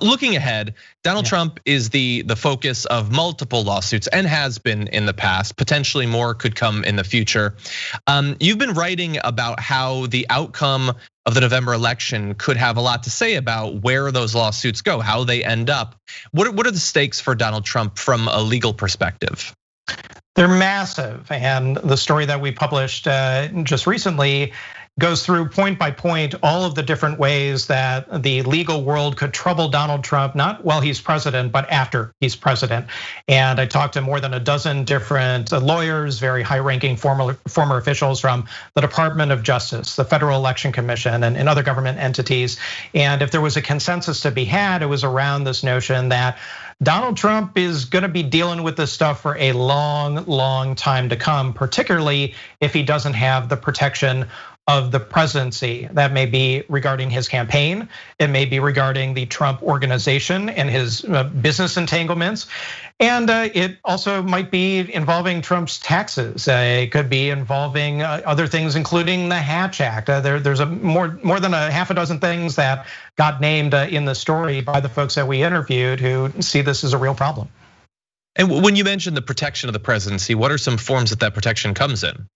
looking ahead, Donald Trump is the focus of multiple lawsuits and has been in the past. Potentially more could come in the future. You've been writing about how the outcome of the November election could have a lot to say about where those lawsuits go, how they end up. What are the stakes for Donald Trump from a legal perspective? They're massive, and the story that we published just recently goes through point by point all of the different ways that the legal world could trouble Donald Trump, not while he's president, but after he's president. And I talked to more than a dozen different lawyers, very high-ranking former officials from the Department of Justice, the Federal Election Commission, and other government entities. And if there was a consensus to be had, it was around this notion that Donald Trump is gonna be dealing with this stuff for a long, long time to come, particularly if he doesn't have the protection of the presidency. That may be regarding his campaign, it may be regarding the Trump organization and his business entanglements. And it also might be involving Trump's taxes. It could be involving other things, including the Hatch Act. There's more than a half a dozen things that got named in the story by the folks that we interviewed who see this as a real problem. And when you mentioned the protection of the presidency, what are some forms that protection comes in?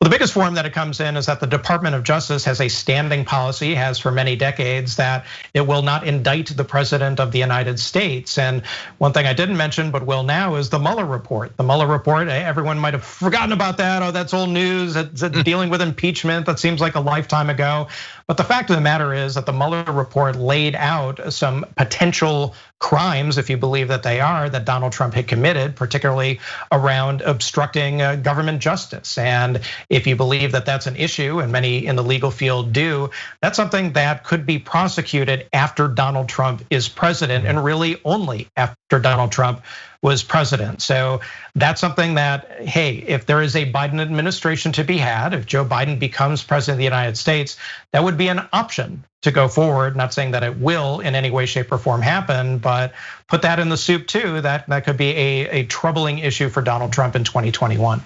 Well, the biggest form that it comes in is that the Department of Justice has a standing policy, has for many decades, that it will not indict the president of the United States. And one thing I didn't mention, but will now, is the Mueller report. The Mueller report, everyone might have forgotten about that. Oh, that's old news. It's dealing with impeachment. That seems like a lifetime ago. But the fact of the matter is that the Mueller report laid out some potential crimes, if you believe that they are, that Donald Trump had committed, particularly around obstructing government justice. And if you believe that that's an issue, and many in the legal field do, that's something that could be prosecuted after Donald Trump is president, and really only after Donald Trump was president. So that's something that, hey, if there is a Biden administration to be had, if Joe Biden becomes president of the United States, that would be an option to go forward. Not saying that it will in any way, shape, or form happen, but put that in the soup too. That could be a troubling issue for Donald Trump in 2021.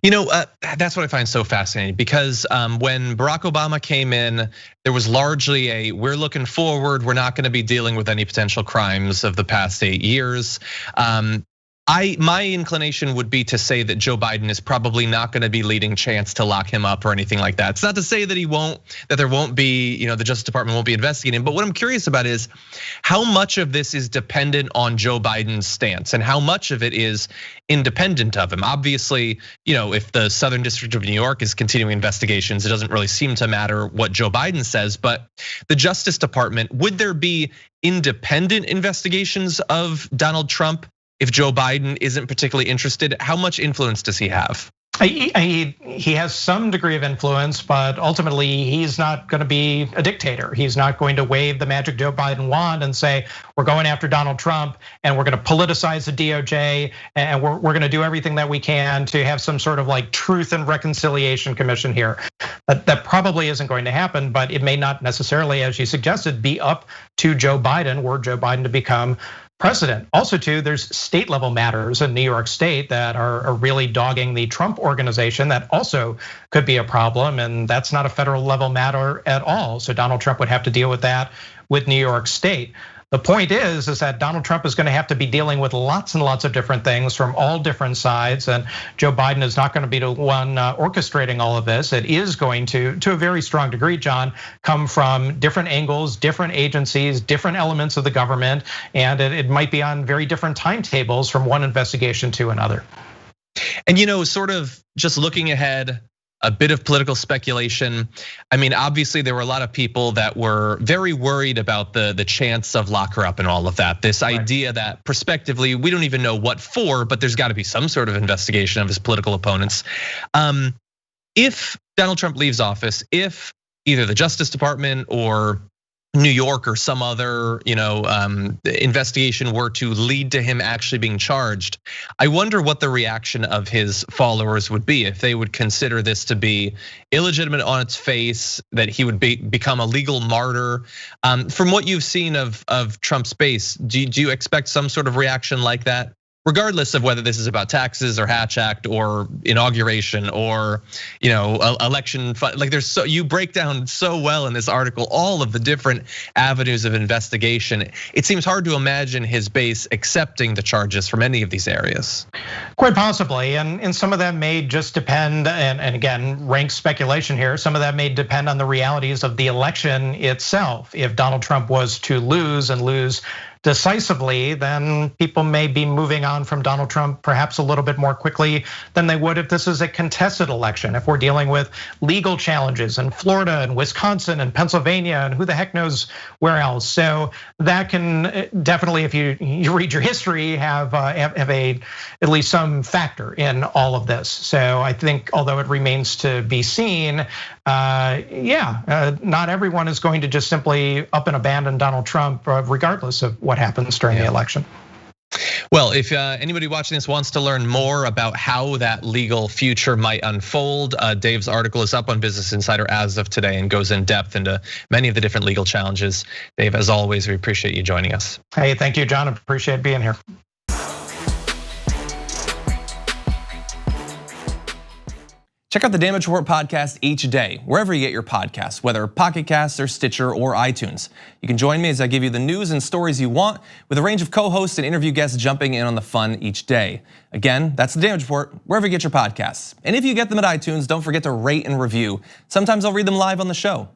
You know, that's what I find so fascinating, because when Barack Obama came in, there was largely we're looking forward, we're not gonna be dealing with any potential crimes of the past 8 years. My inclination would be to say that Joe Biden is probably not gonna be leading chance to lock him up or anything like that. It's not to say that that there won't be, the Justice Department won't be investigating. But what I'm curious about is how much of this is dependent on Joe Biden's stance and how much of it is independent of him. Obviously, if the Southern District of New York is continuing investigations, it doesn't really seem to matter what Joe Biden says. But the Justice Department, would there be independent investigations of Donald Trump if Joe Biden isn't particularly interested? How much influence does he have? He has some degree of influence, but ultimately he's not going to be a dictator. He's not going to wave the magic Joe Biden wand and say, we're going after Donald Trump and we're going to politicize the DOJ and we're going to do everything that we can to have some sort of like truth and reconciliation commission here. That probably isn't going to happen, but it may not necessarily, as you suggested, be up to Joe Biden, were Joe Biden to become president. Also too, there's state level matters in New York State that are really dogging the Trump organization that also could be a problem, and that's not a federal level matter at all. So Donald Trump would have to deal with that with New York State. The point is that Donald Trump is gonna have to be dealing with lots and lots of different things from all different sides, and Joe Biden is not gonna be the one orchestrating all of this. It is going to a very strong degree, John, come from different angles, different agencies, different elements of the government, and it might be on very different timetables from one investigation to another. And sort of just looking ahead, a bit of political speculation. I mean, obviously there were a lot of people that were very worried about the chance of lock her up and all of that. This idea that prospectively, we don't even know what for, but there's gotta be some sort of investigation of his political opponents. If Donald Trump leaves office, if either the Justice Department or New York or some other investigation were to lead to him actually being charged, I wonder what the reaction of his followers would be, if they would consider this to be illegitimate on its face, that he would become a legal martyr. From what you've seen of Trump's base, do you expect some sort of reaction like that? regardless of whether this is about taxes or Hatch Act or inauguration or election fund. Like you break down so well in this article all of the different avenues of investigation. It seems hard to imagine his base accepting the charges from any of these areas. Quite possibly, and some of that may just depend, and again, rank speculation here, some of that may depend on the realities of the election itself. If Donald Trump was to lose and lose decisively, then people may be moving on from Donald Trump perhaps a little bit more quickly than they would if this is a contested election. If we're dealing with legal challenges in Florida and Wisconsin and Pennsylvania and who the heck knows where else. So that can definitely, if you read your history, have at least some factor in all of this. So I think, although it remains to be seen, not everyone is going to just simply up and abandon Donald Trump, regardless of what happens during the election. Well, if anybody watching this wants to learn more about how that legal future might unfold, Dave's article is up on Business Insider as of today and goes in depth into many of the different legal challenges. Dave, as always, we appreciate you joining us. Hey, thank you, John. I appreciate being here. Check out the Damage Report podcast each day, wherever you get your podcasts, whether Pocket Casts or Stitcher or iTunes. You can join me as I give you the news and stories you want, with a range of co-hosts and interview guests jumping in on the fun each day. Again, that's the Damage Report, wherever you get your podcasts. And if you get them at iTunes, don't forget to rate and review. Sometimes I'll read them live on the show.